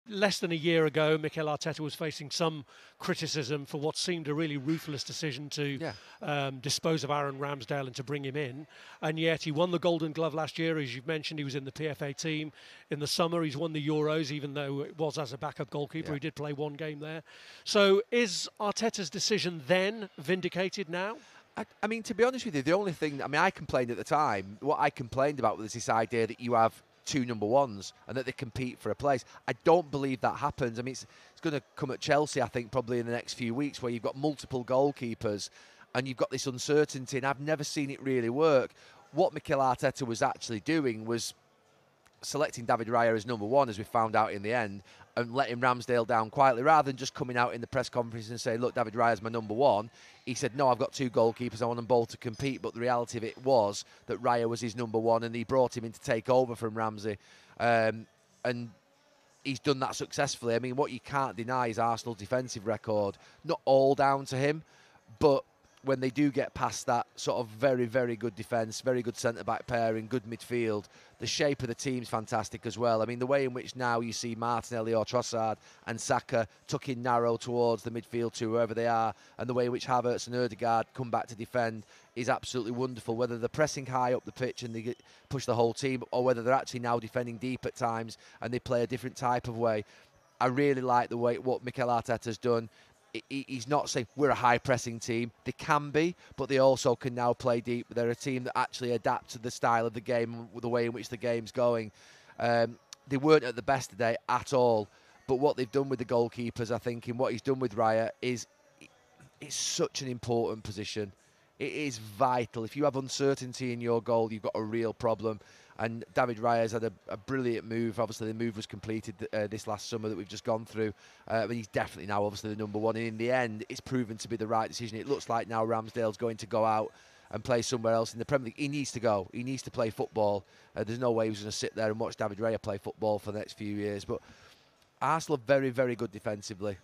less than a year ago, Mikel Arteta was facing some criticism for what seemed a really ruthless decision to dispose of Aaron Ramsdale and to bring him in. And yet he won the Golden Glove last year. As you've mentioned, he was in the PFA team. In the summer, he's won the Euros, even though it was as a backup goalkeeper. He did play one game there. So is Arteta's decision then vindicated now? I mean, to be honest with you, the only thing, I complained at the time, what I complained about was this idea that you have two number ones and that they compete for a place. I don't believe that happens. I mean, it's going to come at Chelsea, I think, probably in the next few weeks, where you've got multiple goalkeepers and you've got this uncertainty, and I've never seen it really work. What Mikel Arteta was actually doing was selecting David Raya as number one, as we found out in the end, and letting Ramsdale down quietly, rather than just coming out in the press conference and saying, look, David Raya's my number one. He said, no, I've got two goalkeepers, I want them both to compete. But the reality of it was that Raya was his number one, and he brought him in to take over from Ramsey. And he's done that successfully. I mean, what you can't deny is Arsenal's defensive record. Not all down to him, but when they do get past that sort of very, very good defence, very good centre-back pairing, good midfield, the shape of the team's fantastic as well. I mean, the way in which now you see Martinelli or Trossard and Saka tucking narrow towards the midfield to whoever they are, and the way in which Havertz and Ødegaard come back to defend is absolutely wonderful. Whether they're pressing high up the pitch and they push the whole team, or whether they're actually now defending deep at times and they play a different type of way. I really like the way what Mikel Arteta's done. He's not saying we're a high-pressing team. They can be, but they also can now play deep. They're a team that actually adapt to the style of the game, the way in which the game's going. They weren't at the best today at all, but what they've done with the goalkeepers, I think, and what he's done with Raya is it's such an important position. It is vital. If you have uncertainty in your goal, you've got a real problem. And David Raya's had a brilliant move. Obviously, the move was completed this last summer that we've just gone through. But he's definitely now obviously the number one. And in the end, it's proven to be the right decision. It looks like now Ramsdale's going to go out and play somewhere else in the Premier League. He needs to go. He needs to play football. There's no way he's going to sit there and watch David Raya play football for the next few years. But Arsenal are very, very good defensively.